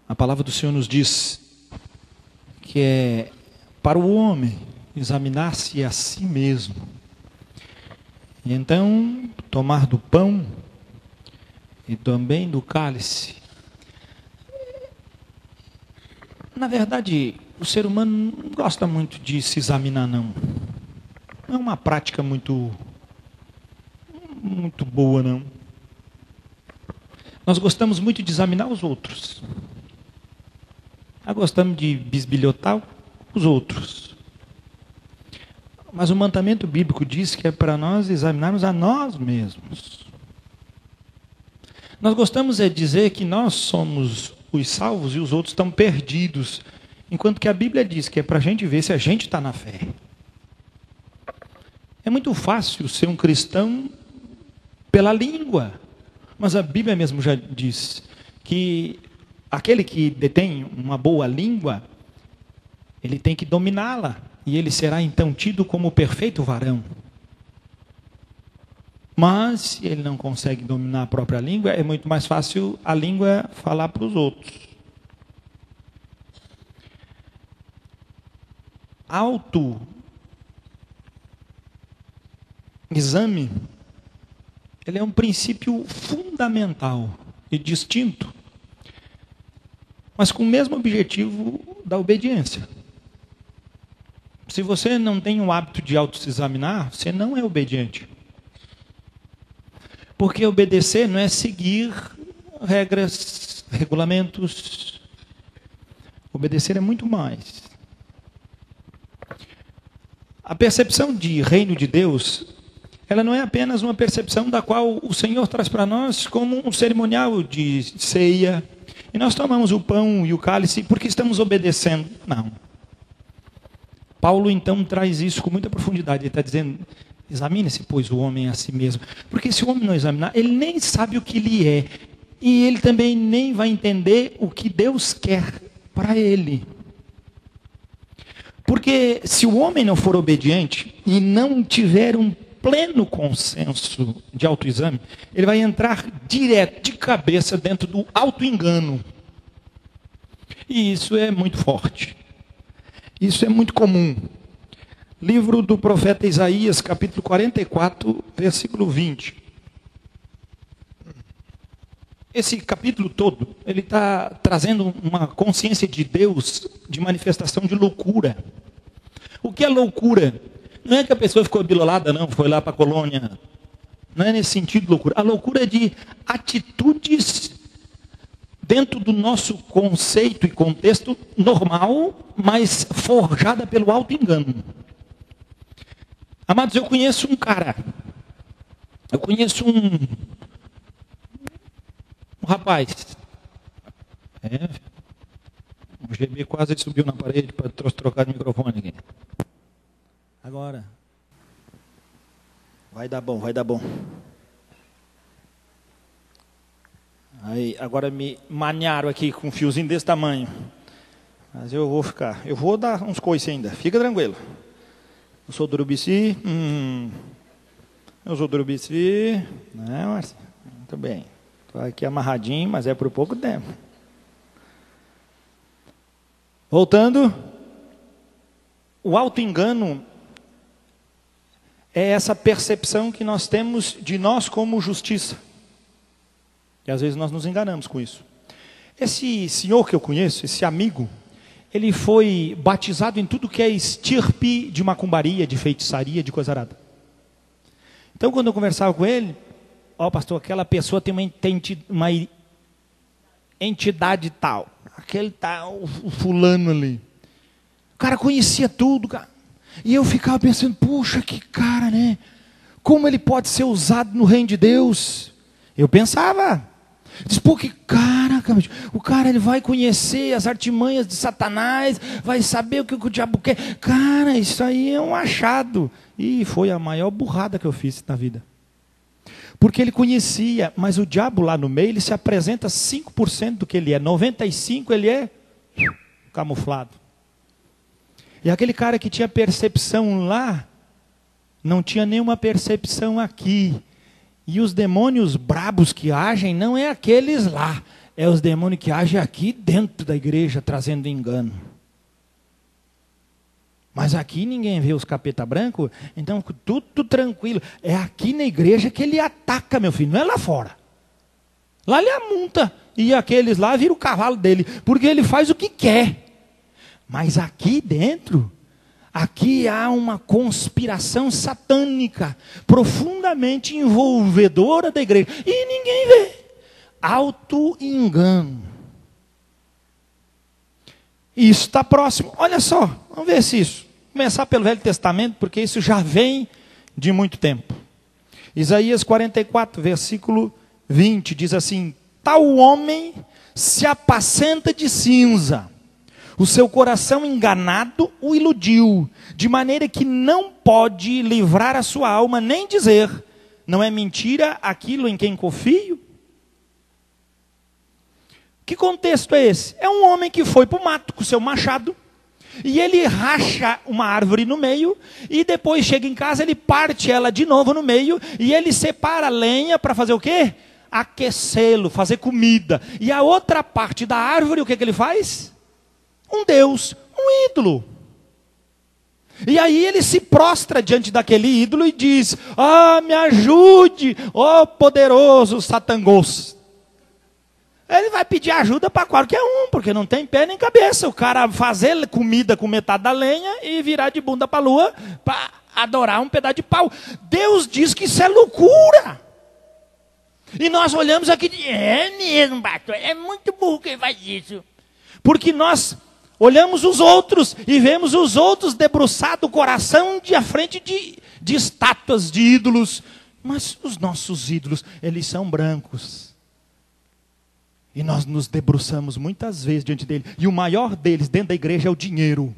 A palavra do Senhor nos diz que é para o homem examinar-se a si mesmo. E então, tomar do pão e também do cálice. Na verdade, o ser humano não gosta muito de se examinar, não. Não é uma prática muito boa, não. Nós gostamos muito de examinar os outros. Nós gostamos de bisbilhotar os outros. Mas o mandamento bíblico diz que é para nós examinarmos a nós mesmos. Nós gostamos de dizer que nós somos os salvos e os outros estão perdidos. Enquanto que a Bíblia diz que é para a gente ver se a gente está na fé. É muito fácil ser um cristão pela língua. Mas a Bíblia mesmo já diz que aquele que detém uma boa língua, ele tem que dominá-la. E ele será então tido como perfeito varão. Mas, se ele não consegue dominar a própria língua, é muito mais fácil a língua falar para os outros. Autoexame, ele é um princípio fundamental e distinto, mas com o mesmo objetivo da obediência. Se você não tem o hábito de auto-examinar, você não é obediente. Porque obedecer não é seguir regras, regulamentos. Obedecer é muito mais. A percepção de reino de Deus, ela não é apenas uma percepção da qual o Senhor traz para nós como um cerimonial de ceia. E nós tomamos o pão e o cálice porque estamos obedecendo. Não. Paulo então traz isso com muita profundidade. Ele está dizendo, examine-se, pois, o homem a si mesmo. Porque se o homem não examinar, ele nem sabe o que ele é. E ele também nem vai entender o que Deus quer para ele. Porque se o homem não for obediente e não tiver um pleno consenso de autoexame, ele vai entrar direto, de cabeça, dentro do autoengano. E isso é muito forte. Isso é muito comum. Livro do profeta Isaías, capítulo 44, versículo 20. Esse capítulo todo, ele está trazendo uma consciência de Deus, de manifestação de loucura. O que é loucura? Não é que a pessoa ficou abilolada, não, foi lá para a colônia. Não é nesse sentido de loucura. A loucura é de atitudes dentro do nosso conceito e contexto normal, mas forjada pelo autoengano. Amados, eu conheço um cara. Eu conheço um rapaz. O GB quase subiu na parede para trocar o microfone aqui. Agora. Vai dar bom, vai dar bom. Aí, agora me maniaram aqui com um fiozinho desse tamanho. Mas eu vou ficar. Eu vou dar uns coices ainda. Fica tranquilo. Eu sou do Urubici. Eu sou do Urubici. Não, Marcinho? Muito bem. Estou aqui amarradinho, mas é por pouco tempo. Voltando. O autoengano é essa percepção que nós temos de nós como justiça. E às vezes nós nos enganamos com isso. Esse senhor que eu conheço, esse amigo, ele foi batizado em tudo que é estirpe de macumbaria, de feitiçaria, de coisa arada. Então, quando eu conversava com ele, pastor, aquela pessoa tem uma entidade tal. Aquele tal, o fulano ali. O cara conhecia tudo, cara. E eu ficava pensando, puxa, que cara, né? Como ele pode ser usado no reino de Deus? Eu pensava... Diz, pô, que caraca, o cara ele vai conhecer as artimanhas de Satanás, vai saber o que o diabo quer. Cara, isso aí é um achado. E foi a maior burrada que eu fiz na vida. Porque ele conhecia, mas o diabo lá no meio, ele se apresenta 5% do que ele é. 95% ele é camuflado. E aquele cara que tinha percepção lá, não tinha nenhuma percepção aqui. E os demônios brabos que agem não é aqueles lá, É os demônios que agem aqui dentro da igreja, trazendo engano. Mas aqui ninguém vê os capeta branco, então tudo tranquilo. É aqui na igreja que ele ataca, meu filho, não é lá fora. Lá ele amunta, e aqueles lá viram o cavalo dele, porque ele faz o que quer. Mas aqui dentro, aqui há uma conspiração satânica, profundamente envolvedora da igreja. E ninguém vê. Auto-engano. Isso está próximo. Olha só, vamos ver se isso. Começar pelo Velho Testamento, porque isso já vem de muito tempo. Isaías 44, versículo 20, diz assim: tal homem se apacenta de cinza, o seu coração enganado o iludiu, de maneira que não pode livrar a sua alma, nem dizer, não é mentira aquilo em quem confio? Que contexto é esse? É um homem que foi para o mato com seu machado, e ele racha uma árvore no meio, e depois chega em casa, ele parte ela de novo no meio, e ele separa a lenha para fazer o quê? Aquecê-lo, fazer comida. E a outra parte da árvore, o que ele faz? Um deus, um ídolo. E aí ele se prostra diante daquele ídolo e diz: ah, me ajude, ó poderoso Satangos. Ele vai pedir ajuda para qualquer um, porque não tem pé nem cabeça. O cara fazer comida com metade da lenha e virar de bunda para a lua para adorar um pedaço de pau. Deus diz que isso é loucura. E nós olhamos aqui e é mesmo, pastor, é muito burro quem faz isso. Porque nós olhamos os outros e vemos os outros debruçados o coração à frente de estátuas, de ídolos. Mas os nossos ídolos, eles são brancos. E nós nos debruçamos muitas vezes diante dele. E o maior deles dentro da igreja é o dinheiro.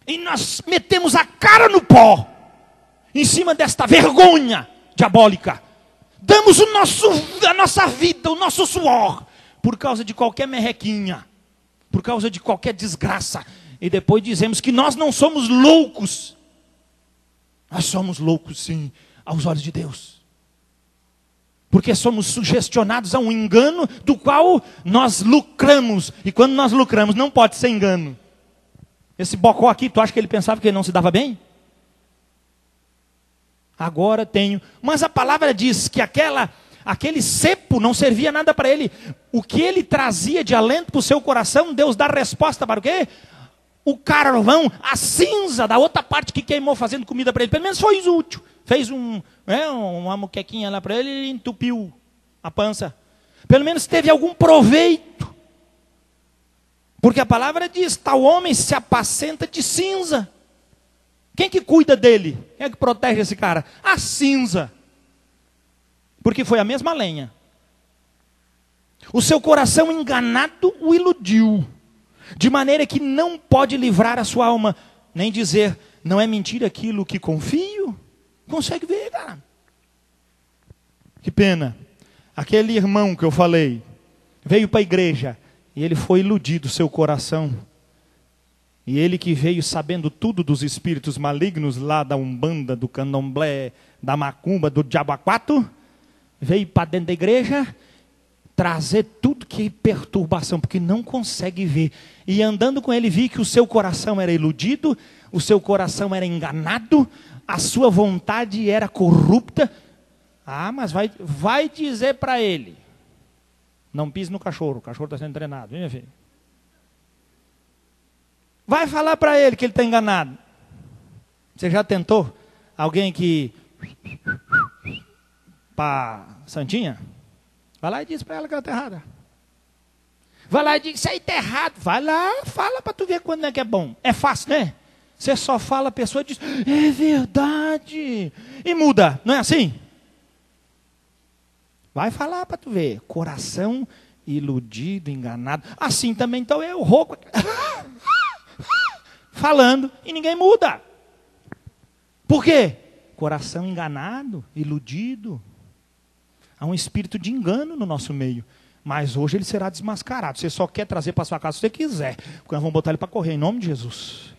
E nós metemos a cara no pó, em cima desta vergonha diabólica. Damos a nossa vida, o nosso suor, por causa de qualquer merrequinha, por causa de qualquer desgraça. E depois dizemos que nós não somos loucos. Nós somos loucos sim, aos olhos de Deus. Porque somos sugestionados a um engano do qual nós lucramos. E quando nós lucramos, não pode ser engano. Esse bocó aqui, tu acha que ele pensava que ele não se dava bem? Agora tenho. Mas a palavra diz que aquele cepo não servia nada para ele. O que ele trazia de alento para o seu coração, Deus dá resposta para o quê? O carvão, a cinza da outra parte que queimou fazendo comida para ele. Pelo menos foi útil. Fez uma muquequinha lá para ele e entupiu a pança. Pelo menos teve algum proveito. Porque a palavra diz, tal homem se apacenta de cinza. Quem que cuida dele? Quem é que protege esse cara? A cinza. Porque foi a mesma lenha. O seu coração enganado o iludiu, de maneira que não pode livrar a sua alma, nem dizer, não é mentira aquilo que confio? Consegue ver, cara. Que pena. Aquele irmão que eu falei, veio para a igreja, e ele foi iludido, seu coração. E ele que veio sabendo tudo dos espíritos malignos, lá da Umbanda, do Candomblé, da Macumba, do Diabaquato, veio para dentro da igreja, trazer tudo que perturbação, porque não consegue ver. E andando com ele, vi que o seu coração era iludido, o seu coração era enganado, a sua vontade era corrupta. Ah, mas vai dizer para ele, não pise no cachorro, o cachorro está sendo treinado, viu, minha filha? Vai falar para ele que ele está enganado. Você já tentou? Alguém que... Pá, santinha? Vai lá e diz para ela que ela está errada. Vai lá e diz, isso aí está errado. Vai lá, fala para tu ver quando é que é bom. É fácil, né? Você só fala, a pessoa diz, é verdade. E muda, não é assim? Vai falar para tu ver. Coração iludido, enganado. Assim também então eu rouco. Falando e ninguém muda. Por quê? Coração enganado, iludido. Há um espírito de engano no nosso meio. Mas hoje ele será desmascarado. Você só quer trazer para sua casa se você quiser. Porque nós vamos botar ele para correr em nome de Jesus.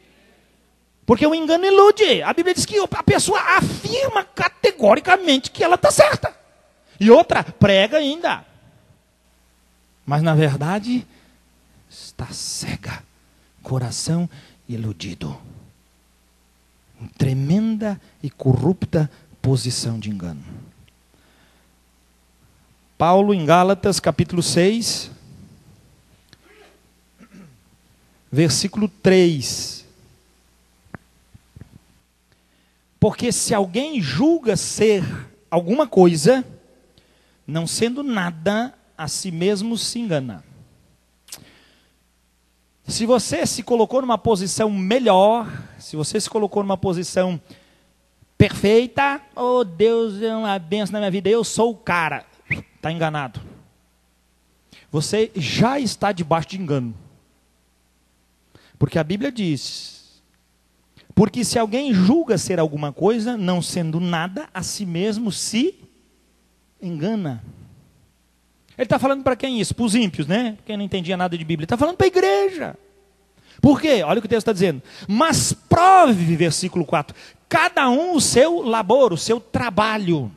Porque o engano ilude. A Bíblia diz que a pessoa afirma categoricamente que ela está certa. E outra, prega ainda. mas na verdade está cega, coração iludido. Tremenda e corrupta posição de engano. Paulo em Gálatas capítulo 6, versículo 3. Porque se alguém julga ser alguma coisa, não sendo nada, a si mesmo se engana. Se você se colocou numa posição melhor, se você se colocou numa posição perfeita, oh Deus é uma bênção na minha vida, eu sou o cara, está enganado. Você já está debaixo de engano. Porque a Bíblia diz, porque se alguém julga ser alguma coisa, não sendo nada, a si mesmo se engana. Ele está falando para quem isso? Para os ímpios, né? Quem não entendia nada de Bíblia. Ele está falando para a igreja. Por quê? Olha o que o texto está dizendo. Mas prove, versículo 4, cada um o seu labor, o seu trabalho.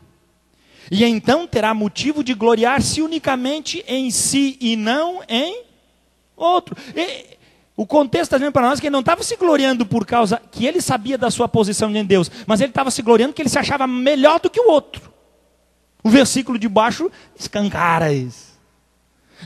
E então terá motivo de gloriar-se unicamente em si e não em outro. O contexto está dizendo para nós que ele não estava se gloriando por causa que ele sabia da sua posição em Deus, mas ele estava se gloriando que ele se achava melhor do que o outro. O versículo de baixo escancara isso.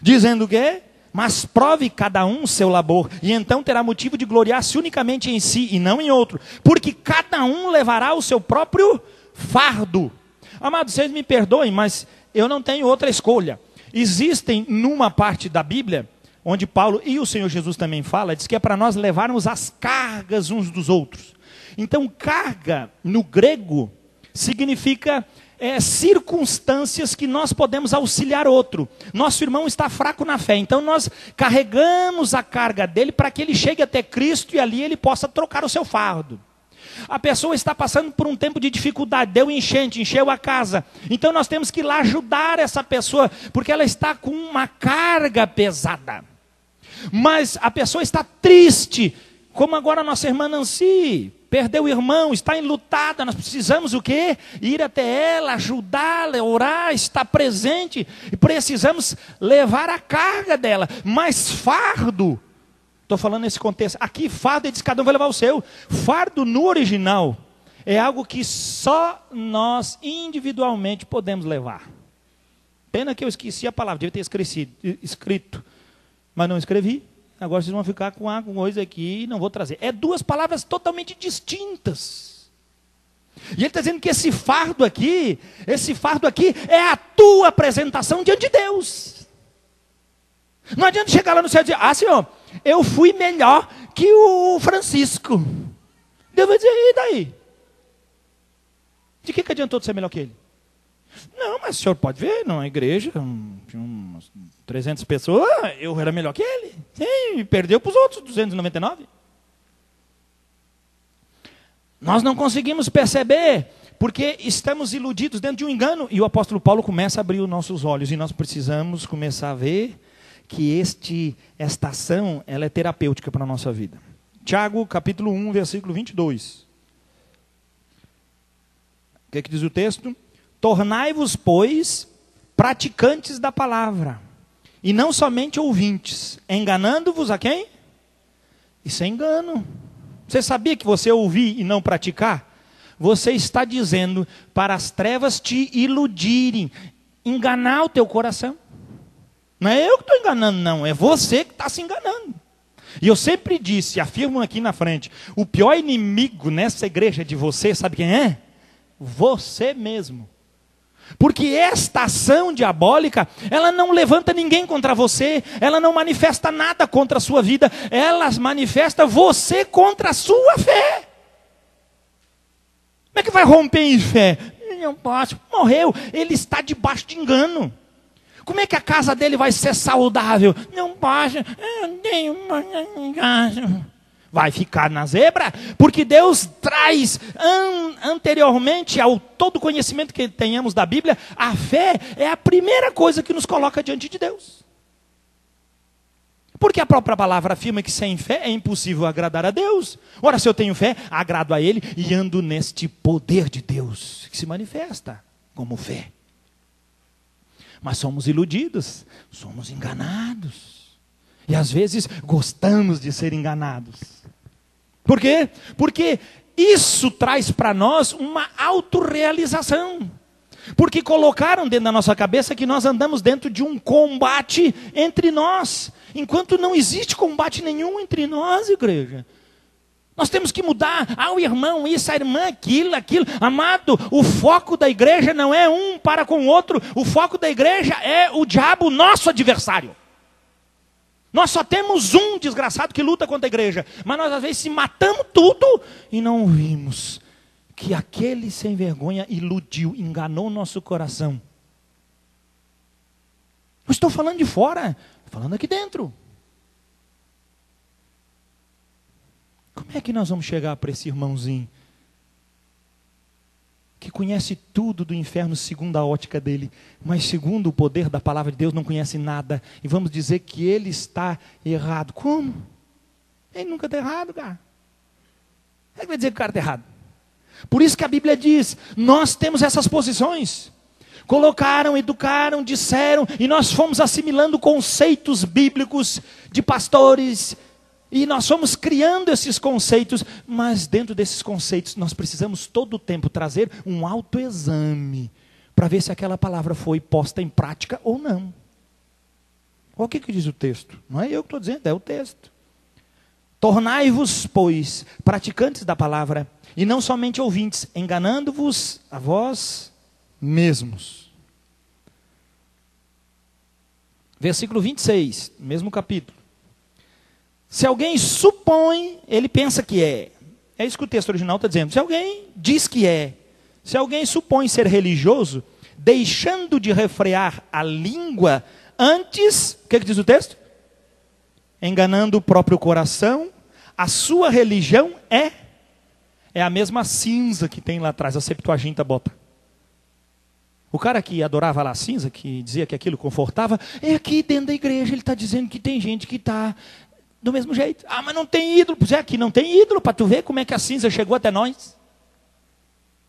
Dizendo o quê? Mas prove cada um o seu labor, e então terá motivo de gloriar-se unicamente em si e não em outro, porque cada um levará o seu próprio fardo. Amados, vocês me perdoem, mas eu não tenho outra escolha. Existem numa parte da Bíblia, onde Paulo e o Senhor Jesus também fala, diz que é para nós levarmos as cargas uns dos outros. Então, carga, no grego, significa circunstâncias que nós podemos auxiliar outro. Nosso irmão está fraco na fé, então nós carregamos a carga dele para que ele chegue até Cristo e ali ele possa trocar o seu fardo. A pessoa está passando por um tempo de dificuldade, deu enchente, encheu a casa. Então nós temos que ir lá ajudar essa pessoa, porque ela está com uma carga pesada. Mas a pessoa está triste, como agora a nossa irmã Nancy, perdeu o irmão, está enlutada, nós precisamos o quê? Ir até ela, ajudá-la, orar, estar presente, e precisamos levar a carga dela. Mas fardo, estou falando nesse contexto, aqui fardo, ele diz, cada um vai levar o seu. Fardo no original é algo que só nós individualmente podemos levar. Pena que eu esqueci a palavra, devia ter escrito, mas não escrevi. Agora vocês vão ficar com uma coisa aqui e não vou trazer. É duas palavras totalmente distintas. E ele está dizendo que esse fardo aqui é a tua apresentação diante de Deus. Não adianta chegar lá no céu e dizer, Senhor, eu fui melhor que o Francisco. Deus vai dizer, e daí? De que adiantou de ser melhor que ele? Não, mas o senhor pode ver, na igreja, tinha umas 300 pessoas, eu era melhor que ele. Sim, perdeu para os outros 299. Nós não conseguimos perceber, porque estamos iludidos dentro de um engano. E o apóstolo Paulo começa a abrir os nossos olhos, e nós precisamos começar a ver que esta ação ela é terapêutica para a nossa vida. Tiago, capítulo 1, versículo 22. O que diz o texto? Tornai-vos, pois, praticantes da palavra, e não somente ouvintes, enganando-vos a quem? Isso é engano. Você sabia que você ouvir e não praticar? Você está dizendo para as trevas te iludirem, enganar o teu coração. Não é eu que estou enganando, não, é você que está se enganando. E eu sempre disse, afirmo aqui na frente, o pior inimigo nessa igreja de você, sabe quem é? Você mesmo. Porque esta ação diabólica, ela não levanta ninguém contra você, ela não manifesta nada contra a sua vida, ela manifesta você contra a sua fé. Como é que vai romper em fé? Não posso, morreu, ele está debaixo de engano. Como é que a casa dele vai ser saudável? Não posso, eu tenho uma casa. Vai ficar na zebra, porque Deus traz anteriormente ao todo conhecimento que tenhamos da Bíblia, a fé é a primeira coisa que nos coloca diante de Deus. Porque a própria palavra afirma que sem fé é impossível agradar a Deus. Ora, se eu tenho fé, agrado a Ele e ando neste poder de Deus, que se manifesta como fé. Mas somos iludidos, somos enganados. E às vezes gostamos de ser enganados. Por quê? Porque isso traz para nós uma autorrealização. Porque colocaram dentro da nossa cabeça que nós andamos dentro de um combate entre nós. Enquanto não existe combate nenhum entre nós, igreja. Nós temos que mudar. O irmão isso, a irmã aquilo. Amado, o foco da igreja não é um para com o outro. O foco da igreja é o diabo, nosso adversário. Nós só temos um desgraçado que luta contra a igreja. Mas nós às vezes se matamos tudo e não vimos que aquele sem vergonha iludiu, enganou nosso coração. Não estou falando de fora, estou falando aqui dentro. Como é que nós vamos chegar para esse irmãozinho que conhece tudo do inferno segundo a ótica dele, mas segundo o poder da palavra de Deus não conhece nada, e vamos dizer que ele está errado? Como? Ele nunca está errado, cara. Como é que vai dizer que o cara está errado? Por isso que a Bíblia diz, nós temos essas posições. Colocaram, educaram, disseram, e nós fomos assimilando conceitos bíblicos de pastores, e nós fomos criando esses conceitos, mas dentro desses conceitos nós precisamos todo o tempo trazer um autoexame, para ver se aquela palavra foi posta em prática ou não. Olha o que diz o texto, não é eu que estou dizendo, é o texto. Tornai-vos, pois, praticantes da palavra, e não somente ouvintes, enganando-vos a vós mesmos. Versículo 26, mesmo capítulo. Se alguém supõe, ele pensa que é. É isso que o texto original está dizendo. Se alguém diz que é, se alguém supõe ser religioso, deixando de refrear a língua, antes, o que diz o texto? Enganando o próprio coração, a sua religião é a mesma cinza que tem lá atrás, a Septuaginta bota. O cara que adorava lá a cinza, que dizia que aquilo confortava, é aqui dentro da igreja, ele está dizendo que tem gente que está do mesmo jeito. Mas não tem ídolo. Pois é, aqui não tem ídolo, para tu ver como é que a cinza chegou até nós.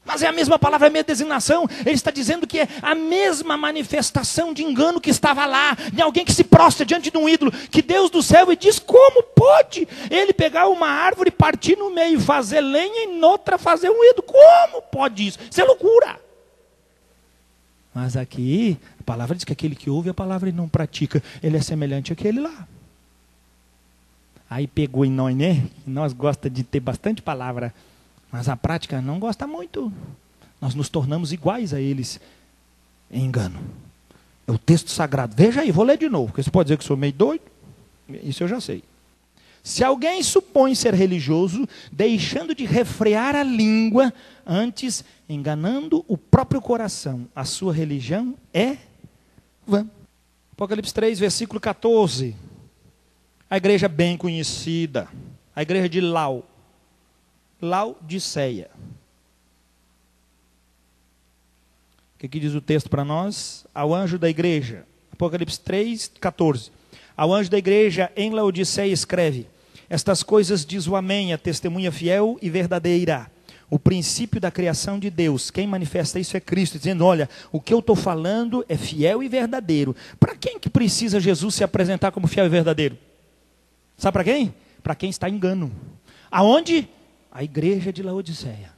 Mas é a mesma palavra, é a mesma designação. Ele está dizendo que é a mesma manifestação de engano que estava lá, de alguém que se prostra diante de um ídolo, que Deus do céu e diz, como pode ele pegar uma árvore, partir no meio, fazer lenha e noutra fazer um ídolo? Como pode isso? Isso é loucura. Mas aqui, a palavra diz que aquele que ouve a palavra e não pratica, ele é semelhante àquele lá. Aí pegou em nós, né? Nós gosta de ter bastante palavra, mas a prática não gosta muito. Nós nos tornamos iguais a eles em engano. É o texto sagrado. Veja aí, vou ler de novo, porque você pode dizer que sou meio doido. Isso eu já sei. Se alguém supõe ser religioso, deixando de refrear a língua, antes enganando o próprio coração, a sua religião é vã. Apocalipse 3, versículo 14. A igreja bem conhecida, a igreja de Laodiceia. O que diz o texto para nós? Ao anjo da igreja, Apocalipse 3, 14. Ao anjo da igreja em Laodiceia escreve: estas coisas diz o Amém, a testemunha fiel e verdadeira, o princípio da criação de Deus. Quem manifesta isso é Cristo, dizendo, olha, o que eu estou falando é fiel e verdadeiro. Para quem que precisa Jesus se apresentar como fiel e verdadeiro? Sabe para quem? Para quem está em engano. Aonde? A igreja de Laodiceia.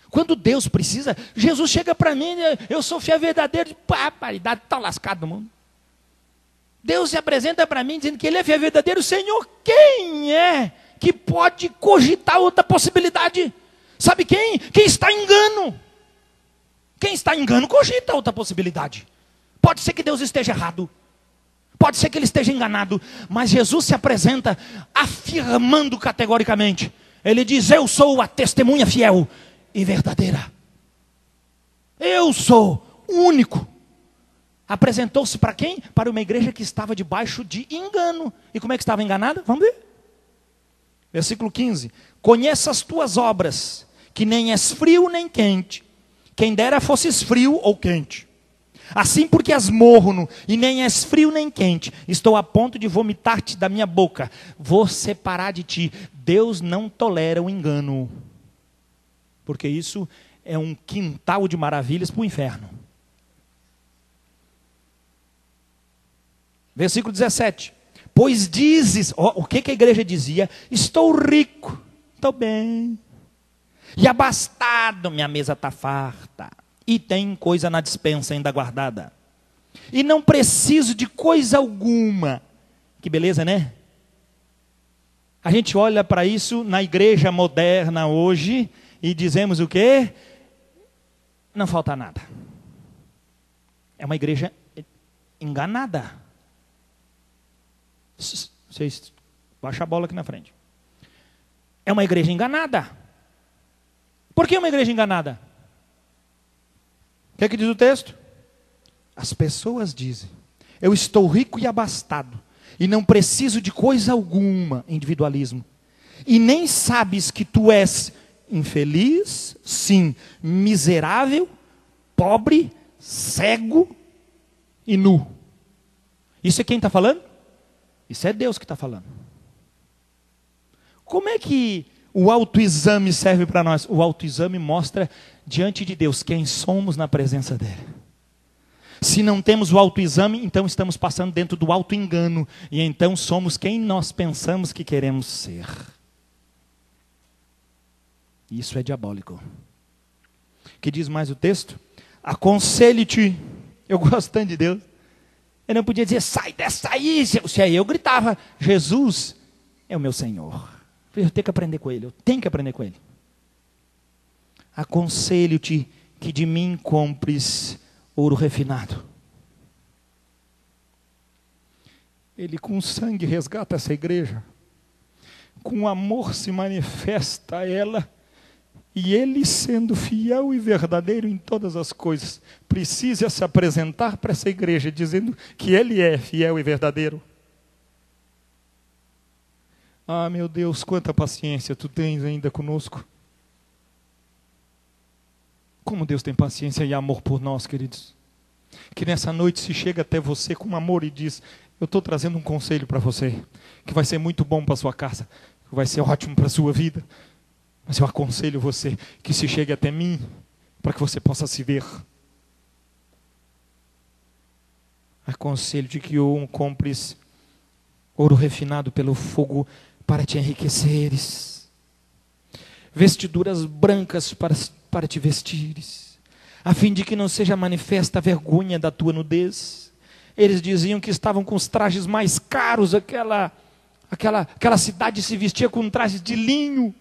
Quando Deus precisa, Jesus chega para mim, eu sou fiel e verdadeiro, paridade, está lascado no mundo. Deus se apresenta para mim dizendo que Ele é fiel e verdadeiro. Senhor, quem é que pode cogitar outra possibilidade? Sabe quem? Quem está em engano. Quem está em engano cogita outra possibilidade. Pode ser que Deus esteja errado. Pode ser que ele esteja enganado, mas Jesus se apresenta afirmando categoricamente. Ele diz, eu sou a testemunha fiel e verdadeira. Eu sou único. Apresentou-se para quem? Para uma igreja que estava debaixo de engano. E como é que estava enganada? Vamos ver. Versículo 15. Conheça as tuas obras, que nem és frio nem quente. Quem dera fosses frio ou quente. Assim porque és morno, e nem és frio nem quente, estou a ponto de vomitar-te da minha boca. Vou separar de ti. Deus não tolera o engano. Porque isso é um quintal de maravilhas para o inferno. Versículo 17. Pois dizes, o que a igreja dizia? Estou rico, estou bem. E abastado, minha mesa está farta. E tem coisa na despensa ainda guardada. E não preciso de coisa alguma. Que beleza, né? A gente olha para isso na igreja moderna hoje e dizemos o quê? Não falta nada. É uma igreja enganada. Vocês baixam a bola aqui na frente. É uma igreja enganada. Por que uma igreja enganada? O que é que diz o texto? As pessoas dizem: eu estou rico e abastado, e não preciso de coisa alguma, individualismo. E nem sabes que tu és infeliz, sim, miserável, pobre, cego e nu. Isso é quem está falando? Isso é Deus que está falando. Como é que o autoexame serve para nós? O autoexame mostra diante de Deus quem somos na presença dele. Se não temos o autoexame, então estamos passando dentro do autoengano. E então somos quem nós pensamos que queremos ser. Isso é diabólico. O que diz mais o texto? Aconselho-te. Eu gosto tanto de Deus. Eu não podia dizer, sai dessa aí. Se aí eu gritava, Jesus é o meu Senhor. Eu tenho que aprender com Ele. Eu tenho que aprender com Ele. Aconselho-te que de mim compres ouro refinado. Ele com sangue resgata essa igreja. Com amor se manifesta a ela. E ele, sendo fiel e verdadeiro em todas as coisas, precisa se apresentar para essa igreja, dizendo que ele é fiel e verdadeiro. Ah, meu Deus, quanta paciência tu tens ainda conosco. Como Deus tem paciência e amor por nós, queridos. Que nessa noite se chega até você com amor e diz, eu estou trazendo um conselho para você, que vai ser muito bom para a sua casa, que vai ser ótimo para a sua vida. Mas eu aconselho você que se chegue até mim, para que você possa se ver. Aconselho-te que compres ouro refinado pelo fogo para te enriqueceres. Vestiduras brancas para te vestires, a fim de que não seja manifesta a vergonha da tua nudez. Eles diziam que estavam com os trajes mais caros, aquela cidade se vestia com trajes de linho.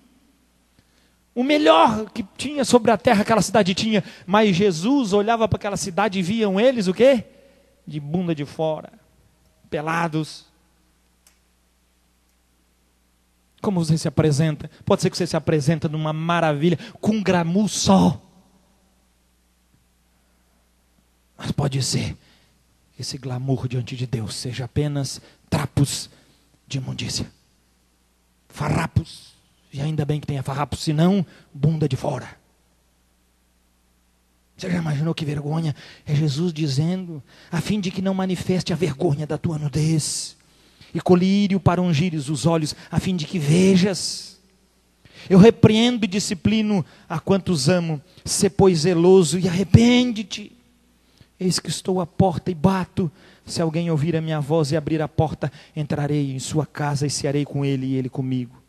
O melhor que tinha sobre a terra aquela cidade tinha, mas Jesus olhava para aquela cidade e viam eles o quê? De bunda de fora, pelados. Como você se apresenta? Pode ser que você se apresenta numa maravilha, com um glamour só. Mas pode ser que esse glamour diante de Deus seja apenas trapos de imundícia. Farrapos. E ainda bem que tenha farrapos, senão bunda de fora. Você já imaginou que vergonha? É Jesus dizendo, a fim de que não manifeste a vergonha da tua nudez. E colírio para ungires os olhos, a fim de que vejas. Eu repreendo e disciplino a quantos amo. Sê, pois, zeloso e arrepende-te. Eis que estou à porta e bato. Se alguém ouvir a minha voz e abrir a porta, entrarei em sua casa e cearei com ele e ele comigo.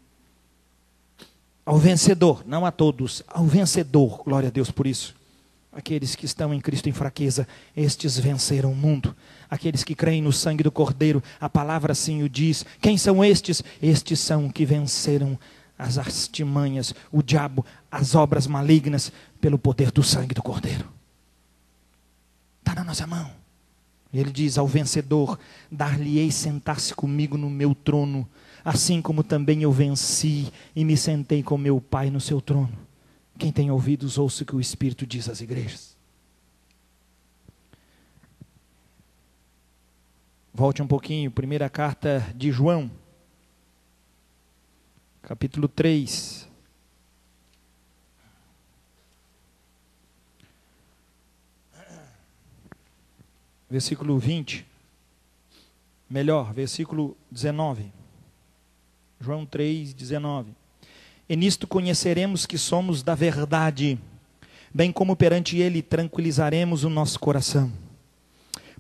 Ao vencedor, não a todos, ao vencedor, glória a Deus por isso. Aqueles que estão em Cristo em fraqueza, estes venceram o mundo. Aqueles que creem no sangue do Cordeiro, a palavra assim o diz. Quem são estes? Estes são que venceram as artimanhas, o diabo, as obras malignas, pelo poder do sangue do Cordeiro. Está na nossa mão. Ele diz ao vencedor, dar-lhe-ei sentar-se comigo no meu trono, assim como também eu venci e me sentei com meu Pai no seu trono. Quem tem ouvidos, ouça o que o Espírito diz às igrejas. Volte um pouquinho, primeira carta de João, capítulo 3. Versículo 20. Melhor, versículo 19. João 3, 19. E nisto conheceremos que somos da verdade, bem como perante Ele tranquilizaremos o nosso coração.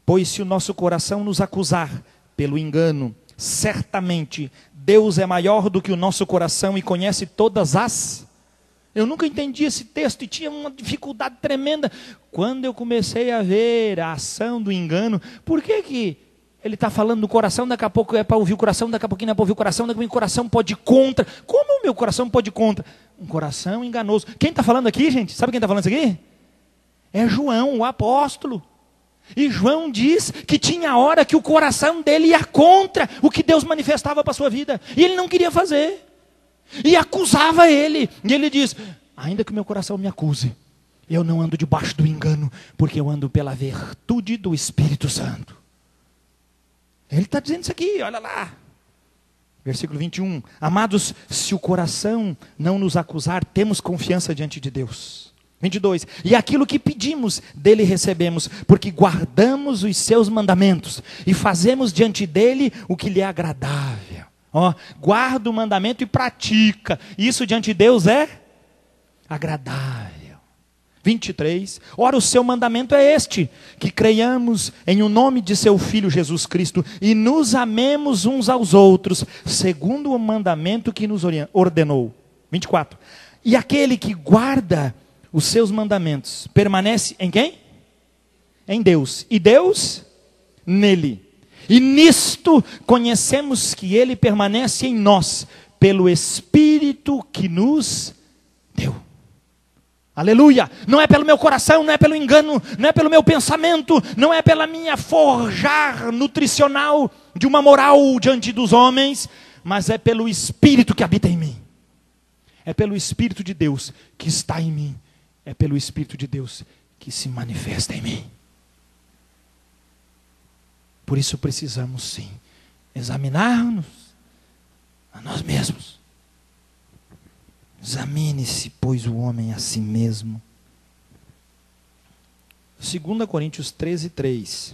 Pois se o nosso coração nos acusar, pelo engano. Certamente, Deus é maior do que o nosso coração e conhece todas as... Eu nunca entendi esse texto e tinha uma dificuldade tremenda. Quando eu comecei a ver a ação do engano, por que ele está falando do coração, daqui a pouco é para ouvir o coração, daqui a pouquinho não é para ouvir o coração, daqui a pouco o coração pode ir contra. Como o meu coração pode ir contra? Um coração enganoso. Quem está falando aqui, gente? Sabe quem está falando isso aqui? É João, o apóstolo. E João diz que tinha hora que o coração dele ia contra o que Deus manifestava para a sua vida. E ele não queria fazer. E acusava ele. E ele diz, ainda que o meu coração me acuse, eu não ando debaixo do engano, porque eu ando pela virtude do Espírito Santo. Ele está dizendo isso aqui, olha lá. Versículo 21. Amados, se o coração não nos acusar, temos confiança diante de Deus. 22. E aquilo que pedimos, dele recebemos, porque guardamos os seus mandamentos e fazemos diante dele o que lhe é agradável. Ó, guarda o mandamento e pratica. Isso diante de Deus é agradável. 23. Ora, o seu mandamento é este: que creiamos em o nome de seu Filho Jesus Cristo e nos amemos uns aos outros, segundo o mandamento que nos ordenou. 24. E aquele que guarda os seus mandamentos permanece em quem? Em Deus. E Deus nele. E nisto conhecemos que ele permanece em nós, pelo Espírito que nos deu. Aleluia! Não é pelo meu coração, não é pelo engano, não é pelo meu pensamento, não é pela minha forjar nutricional de uma moral diante dos homens, mas é pelo Espírito que habita em mim. É pelo Espírito de Deus que está em mim. É pelo Espírito de Deus que se manifesta em mim. Por isso precisamos sim examinar-nos a nós mesmos. Examine-se, pois, o homem a si mesmo. 2 Coríntios 13:3.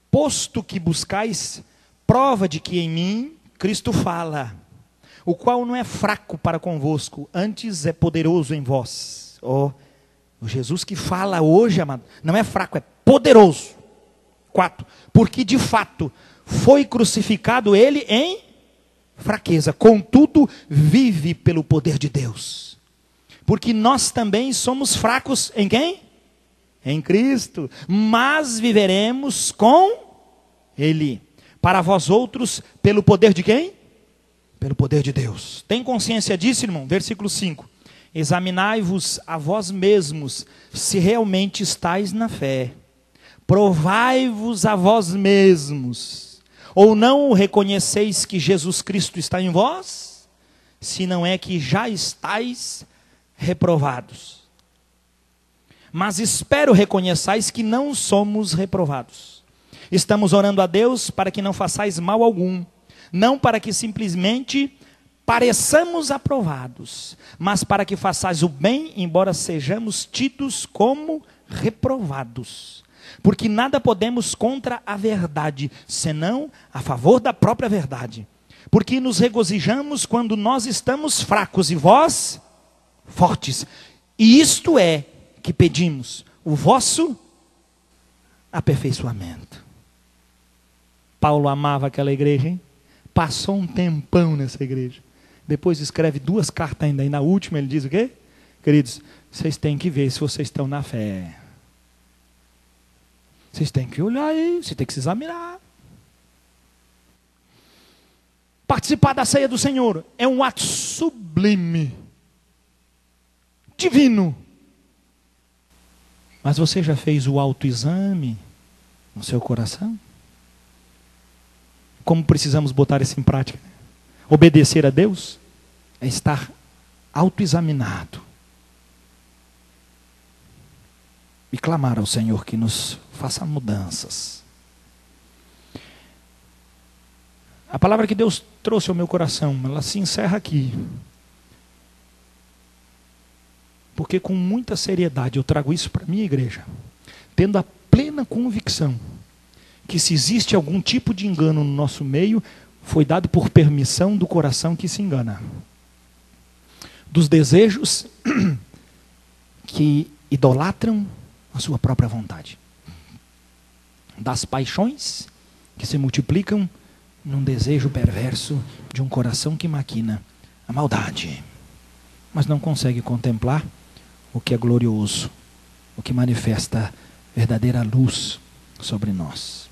Posto que buscais prova de que em mim Cristo fala, o qual não é fraco para convosco, antes é poderoso em vós. O Jesus que fala hoje, amado, não é fraco, é poderoso. 4. Porque de fato foi crucificado ele em fraqueza, contudo vive pelo poder de Deus. Porque nós também somos fracos em quem? Em Cristo. Mas viveremos com ele. Para vós outros, pelo poder de quem? Pelo poder de Deus. Tem consciência disso, irmão? Versículo 5. Examinai-vos a vós mesmos, se realmente estáis na fé. Provai-vos a vós mesmos. Ou não reconheceis que Jesus Cristo está em vós? Se não é que já estáis reprovados. Mas espero reconheçais que não somos reprovados. Estamos orando a Deus para que não façais mal algum. Não para que simplesmente pareçamos aprovados, mas para que façais o bem, embora sejamos tidos como reprovados. Porque nada podemos contra a verdade, senão a favor da própria verdade. Porque nos regozijamos quando nós estamos fracos e vós fortes. E isto é que pedimos, o vosso aperfeiçoamento. Paulo amava aquela igreja, hein? Passou um tempão nessa igreja. Depois escreve 2 cartas ainda. E na última ele diz o quê? Queridos, vocês têm que ver se vocês estão na fé. Vocês têm que olhar aí, você tem que se examinar. Participar da ceia do Senhor é um ato sublime, divino. Mas você já fez o autoexame no seu coração? Como precisamos botar isso em prática? Obedecer a Deus é estar autoexaminado e clamar ao Senhor que nos faça mudanças. A palavra que Deus trouxe ao meu coração, ela se encerra aqui. Porque com muita seriedade eu trago isso para a minha igreja, tendo a plena convicção que se existe algum tipo de engano no nosso meio, foi dado por permissão do coração que se engana. Dos desejos que idolatram a sua própria vontade. Das paixões que se multiplicam num desejo perverso de um coração que maquina a maldade, mas não consegue contemplar o que é glorioso, o que manifesta verdadeira luz sobre nós.